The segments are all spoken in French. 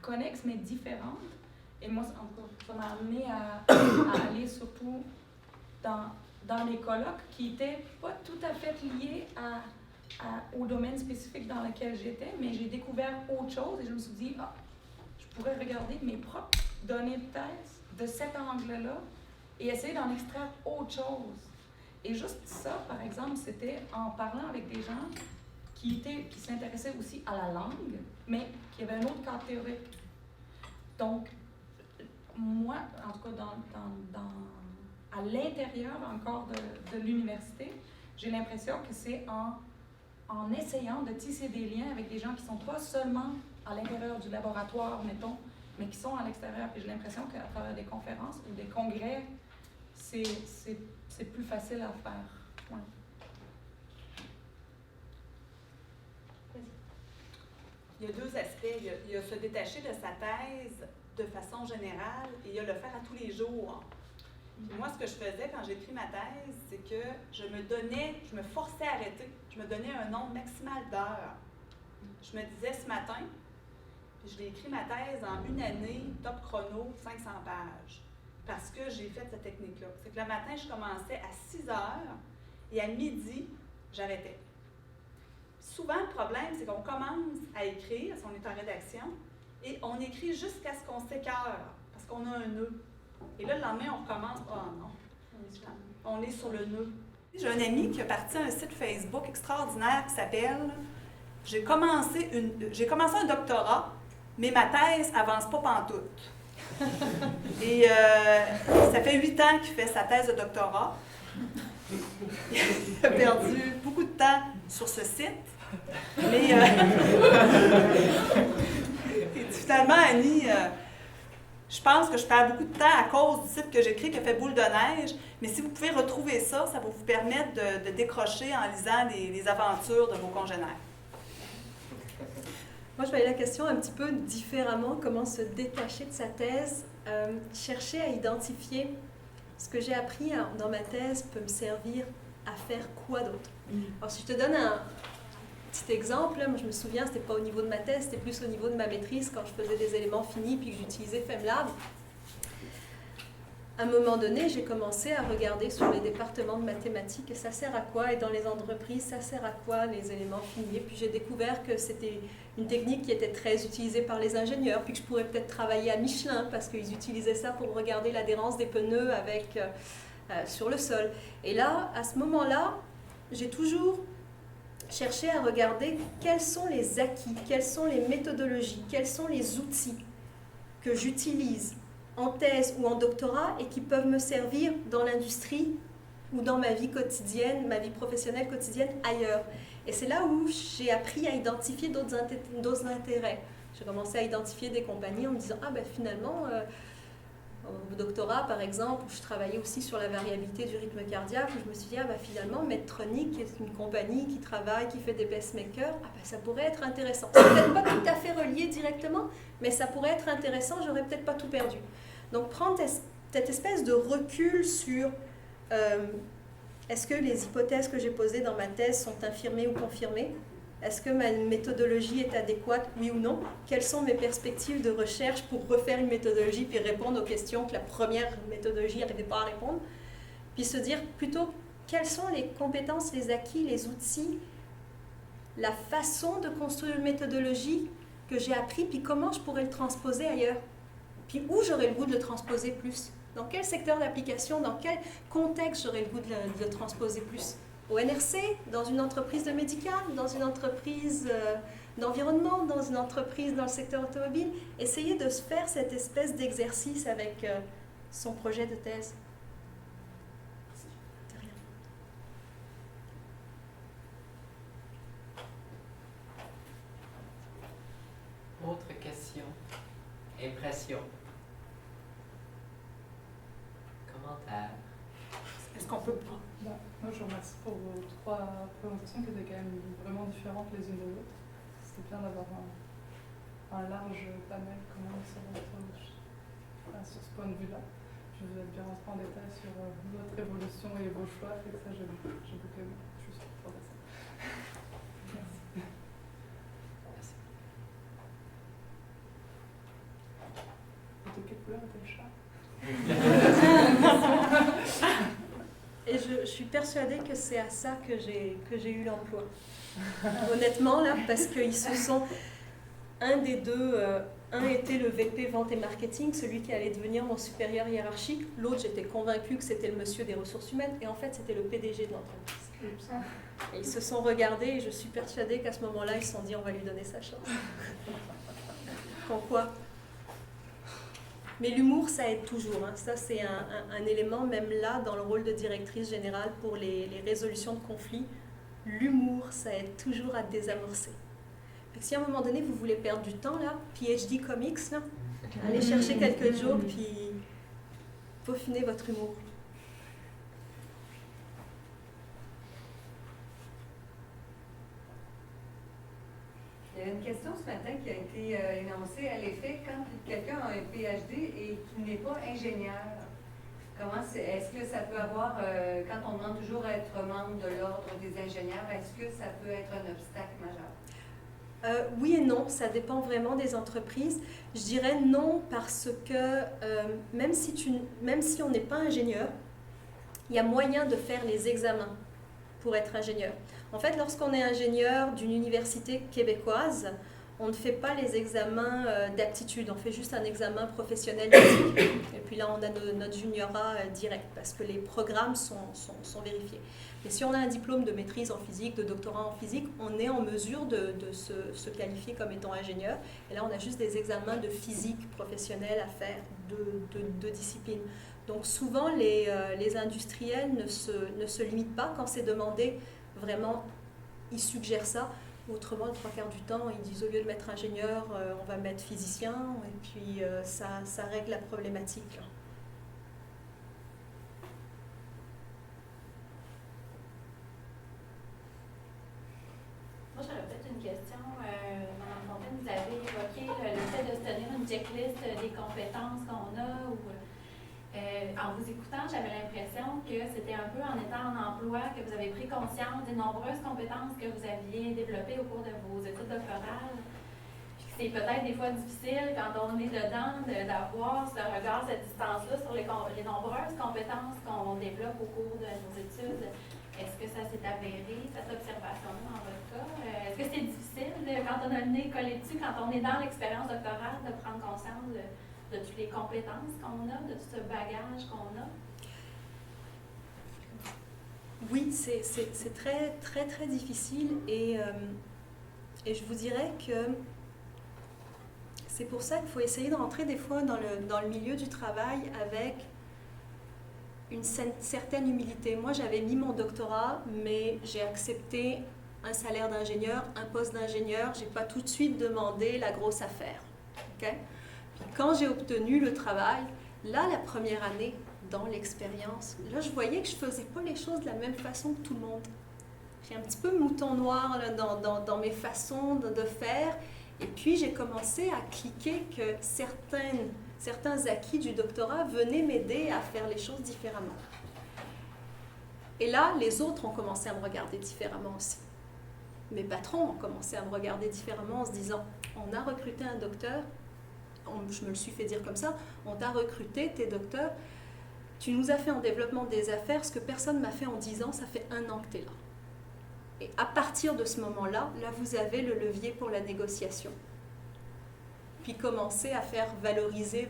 connexes mais différentes. Et moi, en tout cas, ça m'a amené à aller surtout dans les colloques qui n'étaient pas tout à fait liés au domaine spécifique dans lequel j'étais, mais j'ai découvert autre chose et je me suis dit, je pourrais regarder mes propres données de thèse de cet angle-là et essayer d'en extraire autre chose. Et juste ça, par exemple, c'était en parlant avec des gens qui s'intéressaient aussi à la langue, mais qui avaient un autre cadre théorique. Donc, moi, en tout cas, à l'intérieur encore de l'université, j'ai l'impression que c'est en essayant de tisser des liens avec des gens qui ne sont pas seulement à l'intérieur du laboratoire, mettons, mais qui sont à l'extérieur. Et j'ai l'impression qu'à travers des conférences ou des congrès, c'est plus facile à faire. Ouais. Il y a deux aspects. Il y a se détacher de sa thèse de façon générale et il y a le faire à tous les jours. Et moi, ce que je faisais quand j'écris ma thèse, c'est que je me forçais à arrêter. Je me donnais un nombre maximal d'heures. Je me disais ce matin, puis je l'ai écrit ma thèse en une année, top chrono, 500 pages. Parce que j'ai fait cette technique-là. C'est que le matin, je commençais à 6 heures et à midi, j'arrêtais. Souvent, le problème, c'est qu'on commence à écrire, si on est en rédaction, et on écrit jusqu'à ce qu'on s'écœure, parce qu'on a un nœud. Et là, le lendemain, on recommence. Oh non, on est sur le nœud. J'ai un ami qui a parti un site Facebook extraordinaire qui s'appelle « J'ai commencé un doctorat, mais ma thèse avance pas pantoute. » Et ça fait 8 ans qu'il fait sa thèse de doctorat. Il a perdu beaucoup de temps sur ce site. Mais finalement, Annie, je pense que je perds beaucoup de temps à cause du site que j'écris qui a fait boule de neige. Mais si vous pouvez retrouver ça, ça va vous permettre de décrocher en lisant les aventures de vos congénères. Moi, je voyais la question un petit peu différemment, comment se détacher de sa thèse, chercher à identifier ce que j'ai appris dans ma thèse peut me servir à faire quoi d'autre. Alors, si je te donne un petit exemple, moi, je me souviens, c'était pas au niveau de ma thèse, c'était plus au niveau de ma maîtrise, quand je faisais des éléments finis puis que j'utilisais FEMLab. À un moment donné, j'ai commencé à regarder sur les départements de mathématiques et ça sert à quoi, et dans les entreprises, ça sert à quoi les éléments finis. Et puis j'ai découvert que c'était une technique qui était très utilisée par les ingénieurs, puis que je pourrais peut-être travailler à Michelin parce qu'ils utilisaient ça pour regarder l'adhérence des pneus sur le sol. Et là, à ce moment-là, j'ai toujours cherché à regarder quels sont les acquis, quelles sont les méthodologies, quels sont les outils que j'utilise en thèse ou en doctorat et qui peuvent me servir dans l'industrie ou dans ma vie quotidienne, ma vie professionnelle quotidienne ailleurs. Et c'est là où j'ai appris à identifier d'autres intérêts. J'ai commencé à identifier des compagnies en me disant « Ah ben finalement, au doctorat par exemple, où je travaillais aussi sur la variabilité du rythme cardiaque, où je me suis dit « Ah ben finalement, Medtronic, qui est une compagnie qui travaille, qui fait des pacemakers, ah ben ça pourrait être intéressant. » C'est peut-être pas tout à fait relié directement, mais ça pourrait être intéressant, j'aurais peut-être pas tout perdu. Donc, prendre cette espèce de recul sur est-ce que les hypothèses que j'ai posées dans ma thèse sont infirmées ou confirmées? Est-ce que ma méthodologie est adéquate, oui ou non? Quelles sont mes perspectives de recherche pour refaire une méthodologie puis répondre aux questions que la première méthodologie n'arrivait pas à répondre? Puis se dire plutôt quelles sont les compétences, les acquis, les outils, la façon de construire une méthodologie que j'ai appris, puis comment je pourrais le transposer ailleurs? Puis où j'aurais le goût de le transposer plus? Dans quel secteur d'application, dans quel contexte j'aurais le goût de le transposer plus? Au NRC, dans une entreprise de médical, dans une entreprise d'environnement, dans une entreprise dans le secteur automobile. Essayer de se faire cette espèce d'exercice avec son projet de thèse. De rien. Autre question, impression. Commentaire. Est-ce qu'on peut... Bon, moi, je vous remercie pour vos 3 présentations qui étaient quand même vraiment différentes les unes de l'autre. C'était bien d'avoir un large panel quand même sur ce point de vue-là. Je vous ai bien rentré en détail sur votre évolution et vos choix, et ça, j'ai beaucoup aimé. Je suis trop de ça. Merci. Et je suis persuadée que c'est à ça que j'ai eu l'emploi. Honnêtement, là, parce qu'ils se sont... Un des deux, un était le VP vente et marketing, celui qui allait devenir mon supérieur hiérarchique. L'autre, j'étais convaincue que c'était le monsieur des ressources humaines. Et en fait, c'était le PDG de l'entreprise. Et ils se sont regardés et je suis persuadée qu'à ce moment-là, ils se sont dit, on va lui donner sa chance. Pourquoi ? Mais l'humour, ça aide toujours. Hein. Ça, c'est un élément, même là, dans le rôle de directrice générale pour les résolutions de conflits. L'humour, ça aide toujours à désamorcer. Fait que si à un moment donné, vous voulez perdre du temps, là, PhD Comics, là, allez chercher quelques jokes, puis peaufinez votre humour. Il y a une question ce matin qui a été énoncée à l'effet quand quelqu'un a un PhD et qui n'est pas ingénieur. Est-ce que ça peut avoir, quand on demande toujours à être membre de l'ordre des ingénieurs, est-ce que ça peut être un obstacle majeur? Oui et non, ça dépend vraiment des entreprises. Je dirais non parce que même si on n'est pas ingénieur, il y a moyen de faire les examens pour être ingénieur. En fait, lorsqu'on est ingénieur d'une université québécoise, on ne fait pas les examens d'aptitude, on fait juste un examen professionnel basique. Et puis là, on a notre juniorat direct parce que les programmes sont vérifiés. Mais si on a un diplôme de maîtrise en physique, de doctorat en physique, on est en mesure de se qualifier comme étant ingénieur. Et là, on a juste des examens de physique professionnelle à faire de disciplines. Donc souvent, les industriels ne se limitent pas quand c'est demandé. Vraiment, ils suggèrent ça. Autrement, le 3/4 du temps, ils disent au lieu de mettre ingénieur, on va mettre physicien. Et puis, ça règle la problématique. Là. Moi, j'aurais peut-être une question. Madame Fontaine, vous avez évoqué le fait de se tenir une checklist des compétences qu'on a. En vous écoutant, j'avais l'impression que c'était un peu en étant en emploi que vous avez pris conscience des nombreuses compétences que vous aviez développées au cours de vos études doctorales. Puis c'est peut-être des fois difficile, quand on est dedans, d'avoir ce regard, cette distance-là sur les nombreuses compétences qu'on développe au cours de nos études. Est-ce que ça s'est avéré, cette observation-là, dans votre cas? Est-ce que c'est difficile, quand on a le nez collé dessus, quand on est dans l'expérience doctorale, de prendre conscience de toutes les compétences qu'on a, de tout ce bagage qu'on a? Oui, c'est très, très, très difficile et je vous dirais que c'est pour ça qu'il faut essayer de rentrer des fois dans le milieu du travail avec une certaine humilité. Moi, j'avais mis mon doctorat, mais j'ai accepté un salaire d'ingénieur, un poste d'ingénieur. Je n'ai pas tout de suite demandé la grosse affaire. Okay? Puis quand j'ai obtenu le travail, là, la première année, dans l'expérience, là, je voyais que je ne faisais pas les choses de la même façon que tout le monde. J'ai un petit peu mouton noir là, dans mes façons de faire. Et puis, j'ai commencé à cliquer que certains acquis du doctorat venaient m'aider à faire les choses différemment. Et là, les autres ont commencé à me regarder différemment aussi. Mes patrons ont commencé à me regarder différemment en se disant « On a recruté un docteur, je me le suis fait dire comme ça, on t'a recruté, t'es docteur, tu nous as fait en développement des affaires, ce que personne ne m'a fait en 10 ans, ça fait 1 an que t'es là. » Et à partir de ce moment-là, là, vous avez le levier pour la négociation. Puis commencez à faire valoriser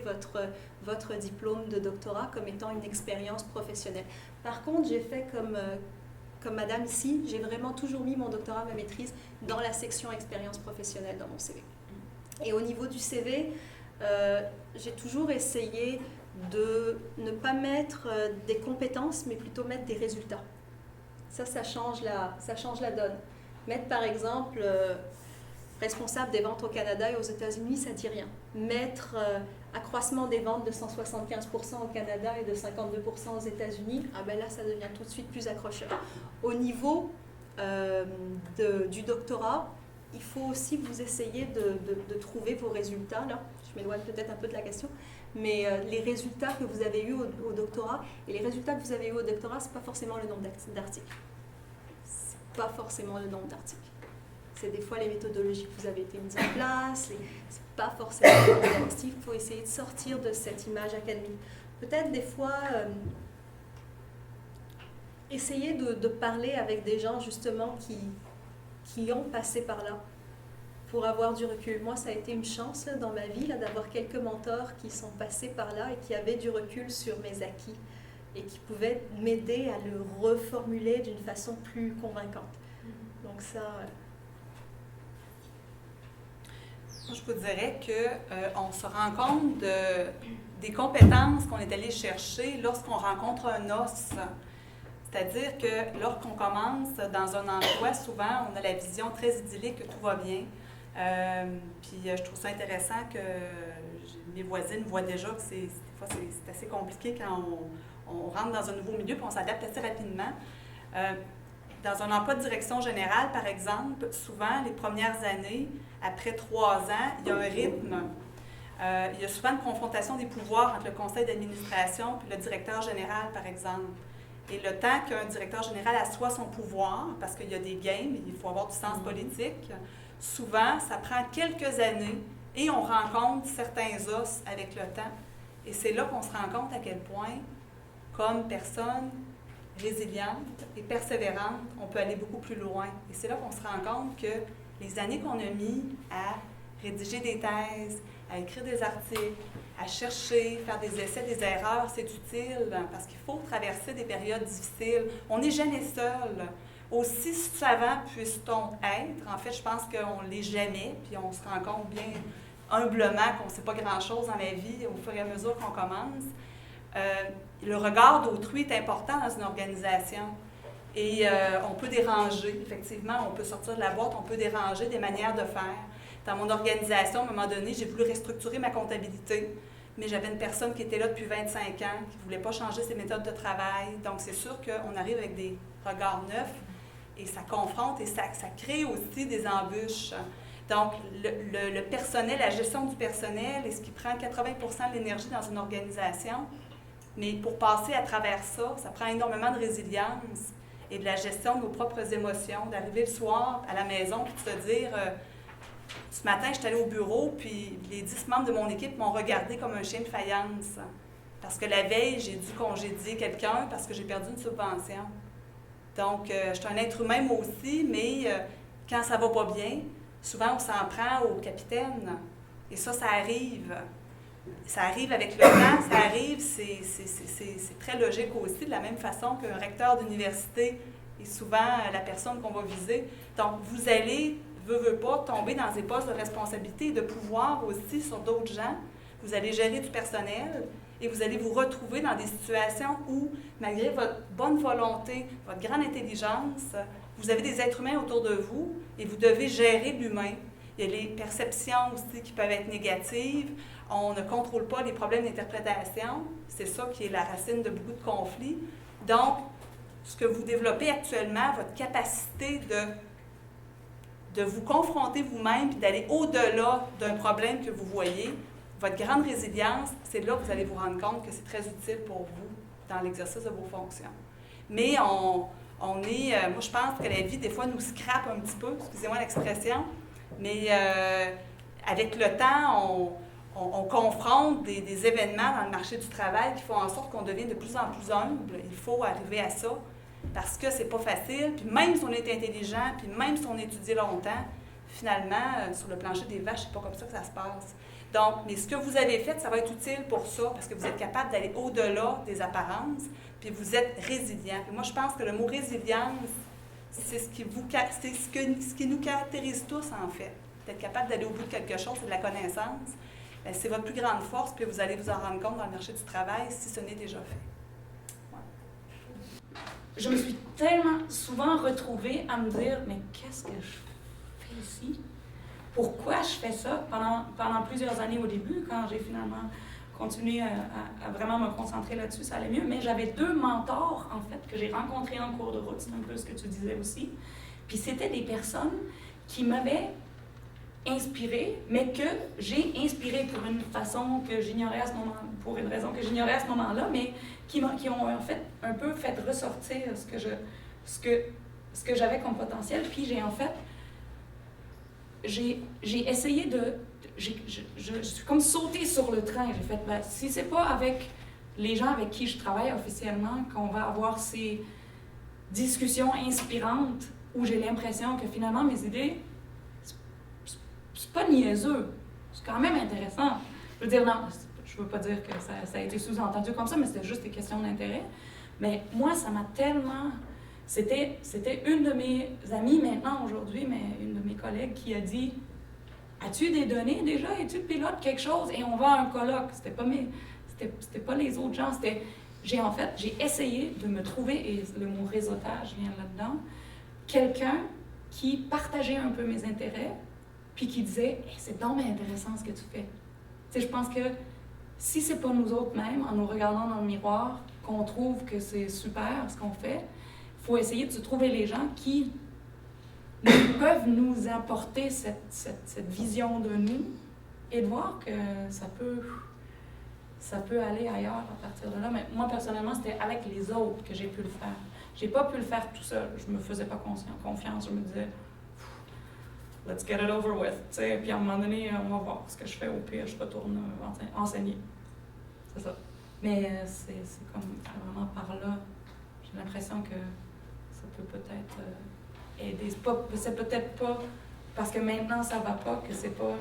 votre diplôme de doctorat comme étant une expérience professionnelle. Par contre, j'ai fait comme madame ici, j'ai vraiment toujours mis mon doctorat, ma maîtrise, dans la section expérience professionnelle dans mon CV. Et au niveau du CV, j'ai toujours essayé de ne pas mettre des compétences, mais plutôt mettre des résultats. Ça change la donne. Mettre par exemple responsable des ventes au Canada et aux États-Unis, ça ne dit rien. Mettre accroissement des ventes de 175% au Canada et de 52% aux États-Unis, ah ben là, ça devient tout de suite plus accrocheur. Au niveau du doctorat, il faut aussi que vous essayiez de trouver vos résultats. Là, je m'éloigne peut-être un peu de la question, mais les résultats que vous avez eus au doctorat, et les résultats que vous avez eus au doctorat, ce n'est pas forcément le nombre d'articles. C'est pas forcément le nombre d'articles. C'est des fois les méthodologies que vous avez été mises en place, c'est pas forcément le nombre d'articles. Il faut essayer de sortir de cette image académique. peut-être des fois essayer de parler avec des gens justement qui ont passé par là pour avoir du recul. Moi, ça a été une chance là, dans ma vie là, d'avoir quelques mentors qui sont passés par là et qui avaient du recul sur mes acquis et qui pouvaient m'aider à le reformuler d'une façon plus convaincante. Donc ça... Moi, je vous dirais qu'on se rend compte des compétences qu'on est allé chercher lorsqu'on rencontre un os. C'est-à-dire que lorsqu'on commence dans un emploi, souvent, on a la vision très idyllique que tout va bien. Puis je trouve ça intéressant que mes voisines voient déjà que des fois, c'est assez compliqué quand on rentre dans un nouveau milieu puis on s'adapte assez rapidement. Dans un emploi de direction générale, par exemple, souvent, les premières années, après 3 ans, il y a un rythme. Il y a souvent une confrontation des pouvoirs entre le conseil d'administration et le directeur général, par exemple. Et le temps qu'un directeur général assoit son pouvoir, parce qu'il y a des games, il faut avoir du sens politique, souvent, ça prend quelques années et on rencontre certains os avec le temps. Et c'est là qu'on se rend compte à quel point, comme personne résiliente et persévérante, on peut aller beaucoup plus loin. Et c'est là qu'on se rend compte que les années qu'on a mis à rédiger des thèses, à écrire des articles, à chercher, faire des essais, des erreurs, c'est utile parce qu'il faut traverser des périodes difficiles. On n'est jamais seul. Aussi savant puisse-t-on être, en fait, je pense qu'on ne l'est jamais, puis on se rend compte bien humblement qu'on ne sait pas grand-chose dans la vie au fur et à mesure qu'on commence. Le regard d'autrui est important dans une organisation. Et on peut déranger, effectivement, on peut sortir de la boîte, on peut déranger des manières de faire. Dans mon organisation, à un moment donné, j'ai voulu restructurer ma comptabilité, mais j'avais une personne qui était là depuis 25 ans, qui ne voulait pas changer ses méthodes de travail. Donc, c'est sûr qu'on arrive avec des regards neufs et ça confronte et ça crée aussi des embûches. Donc, le personnel, la gestion du personnel est ce qui prend 80% de l'énergie dans une organisation. Mais pour passer à travers ça, ça prend énormément de résilience et de la gestion de nos propres émotions, d'arriver le soir à la maison et de se dire ce matin, je suis allée au bureau, puis les 10 membres de mon équipe m'ont regardé comme un chien de faïence. Parce que la veille, j'ai dû congédier quelqu'un parce que j'ai perdu une subvention. Donc, je suis un être humain moi aussi, mais quand ça va pas bien, souvent on s'en prend au capitaine. Et ça arrive. Ça arrive avec le temps, ça arrive, c'est très logique aussi, de la même façon qu'un recteur d'université est souvent la personne qu'on va viser. Donc, vous allez, veut pas, tomber dans des postes de responsabilité et de pouvoir aussi sur d'autres gens. Vous allez gérer du personnel et vous allez vous retrouver dans des situations où, malgré votre bonne volonté, votre grande intelligence, vous avez des êtres humains autour de vous et vous devez gérer l'humain. Il y a les perceptions aussi qui peuvent être négatives. On ne contrôle pas les problèmes d'interprétation. C'est ça qui est la racine de beaucoup de conflits. Donc, ce que vous développez actuellement, votre capacité de vous confronter vous-même et d'aller au-delà d'un problème que vous voyez, votre grande résilience, c'est là que vous allez vous rendre compte que c'est très utile pour vous dans l'exercice de vos fonctions. Mais on est... moi, je pense que la vie, des fois, nous scrape un petit peu, excusez-moi l'expression, mais avec le temps, on confronte des événements dans le marché du travail qui font en sorte qu'on devient de plus en plus humble. Il faut arriver à ça parce que c'est pas facile. Puis même si on est intelligent, puis même si on étudie longtemps, finalement, sur le plancher des vaches, c'est pas comme ça que ça se passe. Donc, mais ce que vous avez fait, ça va être utile pour ça parce que vous êtes capable d'aller au-delà des apparences, puis vous êtes résilient. Puis moi, je pense que le mot résilience, c'est ce qui nous caractérise tous, en fait. D'être capable d'aller au bout de quelque chose, c'est de la connaissance. Bien, c'est votre plus grande force, puis vous allez vous en rendre compte dans le marché du travail si ce n'est déjà fait. Ouais. Je me suis tellement souvent retrouvée à me dire, mais qu'est-ce que je fais ici? Pourquoi je fais ça pendant plusieurs années au début, quand j'ai finalement continué à vraiment me concentrer là-dessus, ça allait mieux. Mais j'avais 2 mentors, en fait, que j'ai rencontrés en cours de route, c'est un peu ce que tu disais aussi. Puis c'était des personnes qui m'avaient inspirée, mais que j'ai inspirée pour une façon que j'ignorais à ce moment, pour une raison que j'ignorais à ce moment-là, mais qui ont en fait un peu fait ressortir ce que j'avais comme potentiel. Puis j'ai essayé je suis comme sautée sur le train. J'ai fait, ben, si c'est pas avec les gens avec qui je travaille officiellement, qu'on va avoir ces discussions inspirantes où j'ai l'impression que finalement mes idées, c'est pas niaiseux, c'est quand même intéressant. Je veux dire, non, je veux pas dire que ça a été sous-entendu comme ça, mais c'était juste des questions d'intérêt. Mais moi, ça m'a tellement... C'était une de mes amies maintenant, aujourd'hui, mais une de mes collègues qui a dit « As-tu des données déjà? Es-tu pilote quelque chose? » Et on va à un colloque. C'était pas les autres gens, c'était... J'ai essayé de me trouver, et le mot réseautage vient là-dedans, quelqu'un qui partageait un peu mes intérêts, puis qui disait hey, « C'est donc bien intéressant ce que tu fais. » Tu sais, je pense que si c'est pas nous autres mêmes, en nous regardant dans le miroir, qu'on trouve que c'est super ce qu'on fait, il faut essayer de se trouver les gens qui peuvent nous apporter cette vision de nous et de voir que ça peut aller ailleurs à partir de là. Mais moi, personnellement, c'était avec les autres que j'ai pu le faire. J'ai pas pu le faire tout seul. Je me faisais pas confiance. Je me disais, let's get it over with. T'sais. Puis à un moment donné, on va voir ce que je fais. Au pire, je retourne enseigner. C'est ça. Mais c'est vraiment par là. J'ai l'impression que ça peut peut-être aider. C'est peut-être pas parce que maintenant ça va pas que c'est pas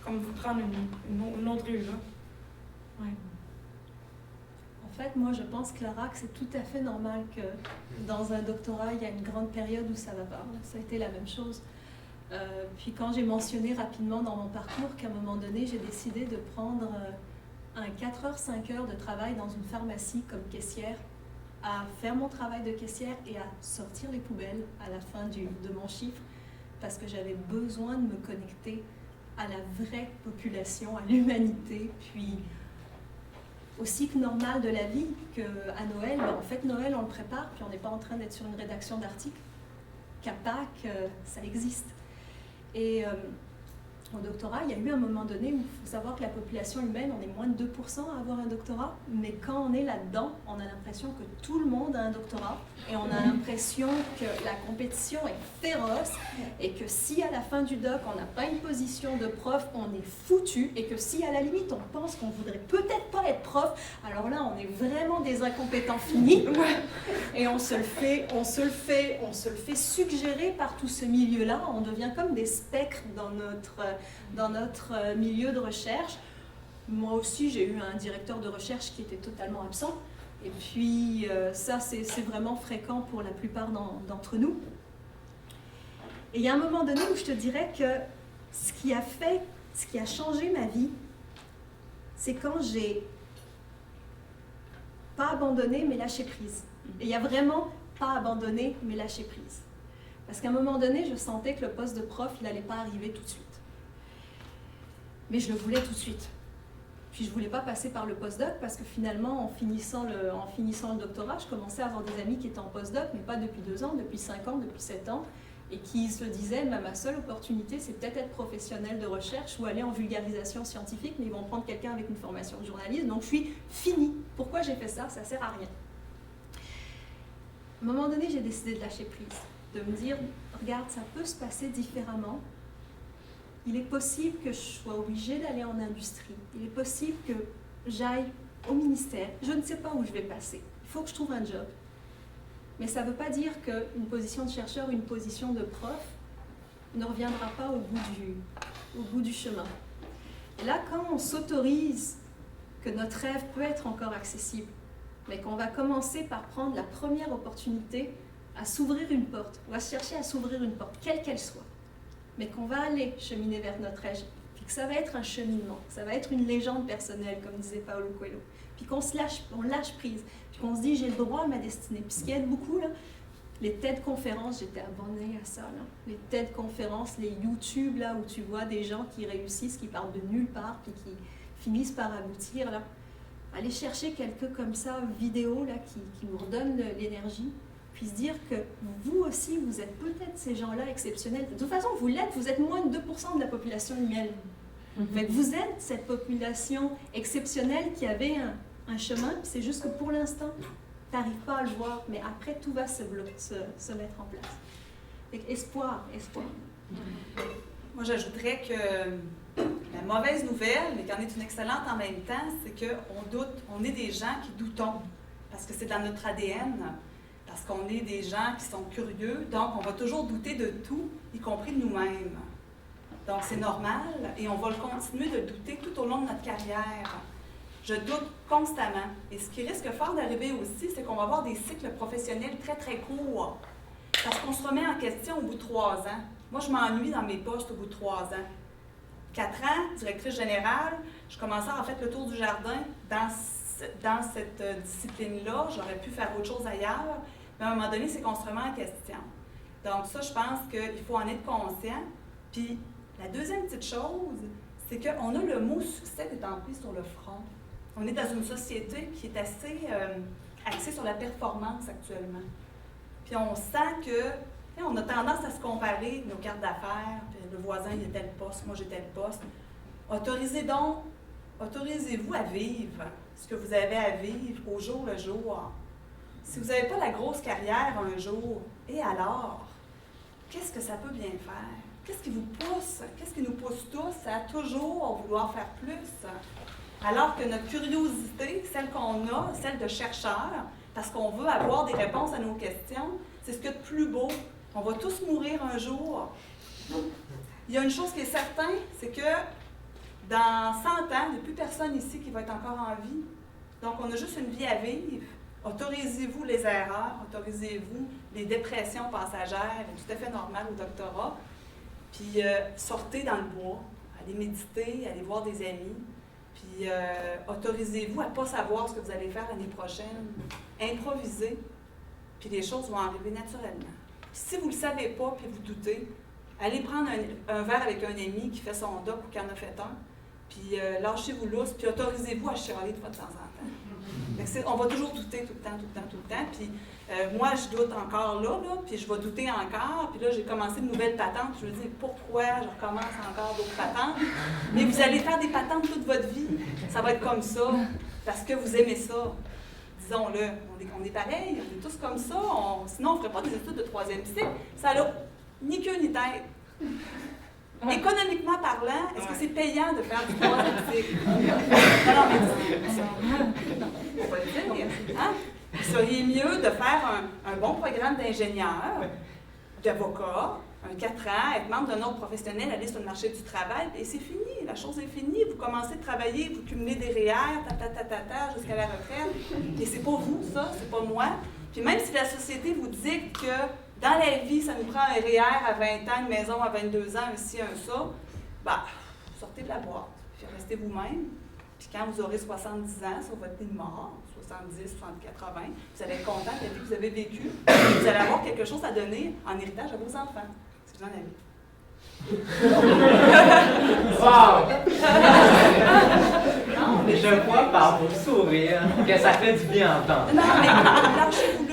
comme prendre une autre rue, là. Ouais. En fait, moi je pense, Clara, que c'est tout à fait normal que dans un doctorat, il y a une grande période où ça va pas. Ça a été la même chose. Puis quand j'ai mentionné rapidement dans mon parcours qu'à un moment donné, j'ai décidé de prendre un 4h, 5h de travail dans une pharmacie comme caissière, à faire mon travail de caissière et à sortir les poubelles à la fin de mon chiffre, parce que j'avais besoin de me connecter à la vraie population, à l'humanité, puis au cycle normal de la vie, qu'à Noël, en fait Noël on le prépare, puis on n'est pas en train d'être sur une rédaction d'articles, qu'à Pâques, ça existe. Et au doctorat, il y a eu un moment donné où il faut savoir que la population humaine, on est moins de 2% à avoir un doctorat, mais quand on est là-dedans, on a l'impression que tout le monde a un doctorat et on a l'impression que la compétition est féroce et que si à la fin du doc, on n'a pas une position de prof, on est foutu et que si à la limite, on pense qu'on voudrait peut-être pas être prof, alors là, on est vraiment des incompétents finis et on se le fait suggérer par tout ce milieu-là, on devient comme des spectres dans notre milieu de recherche. Moi aussi, j'ai eu un directeur de recherche qui était totalement absent. Et puis, ça, c'est vraiment fréquent pour la plupart d'entre nous. Et il y a un moment donné où je te dirais que ce qui a changé ma vie, c'est quand j'ai pas abandonné, mais lâché prise. Et il y a vraiment pas abandonné, mais lâché prise. Parce qu'à un moment donné, je sentais que le poste de prof, il n'allait pas arriver tout de suite. Mais je le voulais tout de suite. Puis je ne voulais pas passer par le postdoc parce que finalement, en finissant le doctorat, je commençais à avoir des amis qui étaient en postdoc, mais pas depuis 2 ans, depuis 5 ans, depuis 7 ans, et qui se disaient, ma seule opportunité, c'est peut-être être professionnel de recherche ou aller en vulgarisation scientifique, mais ils vont prendre quelqu'un avec une formation de journaliste, donc je suis finie. Pourquoi j'ai fait ça? Ça ne sert à rien. À un moment donné, j'ai décidé de lâcher prise, de me dire, regarde, ça peut se passer différemment. Il est possible que je sois obligée d'aller en industrie. Il est possible que j'aille au ministère. Je ne sais pas où je vais passer. Il faut que je trouve un job. Mais ça ne veut pas dire qu'une position de chercheur ou une position de prof ne reviendra pas au bout du chemin. Et là, quand on s'autorise que notre rêve peut être encore accessible, mais qu'on va commencer par prendre la première opportunité à s'ouvrir une porte, ou à chercher à s'ouvrir une porte, quelle qu'elle soit, mais qu'on va aller cheminer vers notre rêve, puis que ça va être un cheminement, ça va être une légende personnelle, comme disait Paulo Coelho, puis qu'on lâche prise, puis qu'on se dit j'ai le droit à ma destinée. Puis ce qui aide beaucoup, là, les TED conférences, j'étais abonnée à ça, là. Les TED conférences, les YouTube, là, où tu vois des gens qui réussissent, qui partent de nulle part, puis qui finissent par aboutir, là. Allez chercher quelques comme ça, vidéos, là, qui nous redonnent l'énergie, puis se dire que vous aussi, vous êtes peut-être ces gens-là exceptionnels. De toute façon, vous l'êtes, vous êtes moins de 2% de la population humaine. Mais vous êtes cette population exceptionnelle qui avait un chemin, puis c'est juste que pour l'instant, tu n'arrives pas à le voir, mais après, tout va se mettre en place. Donc, espoir. Moi, j'ajouterais que la mauvaise nouvelle, mais qui en est une excellente en même temps, c'est qu'on doute, on est des gens qui doutons, parce que c'est dans notre ADN, parce qu'on est des gens qui sont curieux, donc on va toujours douter de tout, y compris de nous-mêmes. Donc c'est normal, et on va le continuer de douter tout au long de notre carrière. Je doute constamment, et ce qui risque fort d'arriver aussi, c'est qu'on va avoir des cycles professionnels très, très courts, parce qu'on se remet en question au bout de 3 ans. Moi, je m'ennuie dans mes postes au bout de 3 ans. 4 ans, directrice générale, je commençais à avoir fait le tour du jardin dans cette discipline-là. J'aurais pu faire autre chose ailleurs, mais à un moment donné, c'est qu'on se remet en question. Donc ça, je pense qu'il faut en être conscient. Puis, la deuxième petite chose, c'est qu'on a le mot succès étampé sur le front. On est dans une société qui est assez axée sur la performance actuellement. Puis on sent que, on a tendance à se comparer nos cartes d'affaires, puis le voisin, il a tel poste, moi j'ai tel poste. Autorisez-vous à vivre ce que vous avez à vivre au jour le jour. Si vous n'avez pas la grosse carrière un jour, et alors, qu'est-ce que ça peut bien faire? Qu'est-ce qui vous pousse? Qu'est-ce qui nous pousse tous à toujours vouloir faire plus? Alors que notre curiosité, celle qu'on a, celle de chercheur, parce qu'on veut avoir des réponses à nos questions, c'est ce qu'il y a de plus beau. On va tous mourir un jour. Il y a une chose qui est certaine, c'est que dans 100 ans, il n'y a plus personne ici qui va être encore en vie. Donc, on a juste une vie à vivre. Autorisez-vous les erreurs, autorisez-vous les dépressions passagères, tout à fait normal au doctorat. Puis, sortez dans le bois, allez méditer, allez voir des amis. Puis, autorisez-vous à ne pas savoir ce que vous allez faire l'année prochaine. Improvisez, puis les choses vont arriver naturellement. Puis si vous ne le savez pas, puis vous doutez, allez prendre un verre avec un ami qui fait son doc ou qui en a fait un, puis lâchez-vous lousse, puis autorisez-vous à chialer de temps en temps. On va toujours douter tout le temps. Puis moi, je doute encore là, puis je vais douter encore. Puis là, j'ai commencé de nouvelles patentes. Je me dis, pourquoi je recommence encore d'autres patentes? Mais vous allez faire des patentes toute votre vie. Ça va être comme ça, parce que vous aimez ça. Disons-le, on est pareil, on est tous comme ça. Sinon, on ne ferait pas des études de 3e cycle. Ça n'a ni queue ni tête. Économiquement parlant, est-ce que c'est payant de faire du 3e cycle? Non, mais on va le dire. Hein? Il serait mieux de faire un bon programme d'ingénieur, d'avocat, un 4 ans, être membre d'un ordre professionnel, aller sur le marché du travail, et c'est fini, la chose est finie. Vous commencez de travailler, vous cumulez des REER, jusqu'à la retraite, et c'est pas vous, ça, c'est pas moi. Puis même si la société vous dit que dans la vie, ça nous prend un REER à 20 ans, une maison à 22 ans, un ci, un ça, sortez de la boîte, puis restez vous-même. Puis quand vous aurez 70 ans, sur votre lit de mort, 70, 60, 80, vous allez être content de la vie que vous avez vécue, vous allez avoir quelque chose à donner en héritage à vos enfants. Si vous en avez. Wow! Je vois par vos sourires que ça fait du bien entendre. Non, mais lâchez-vous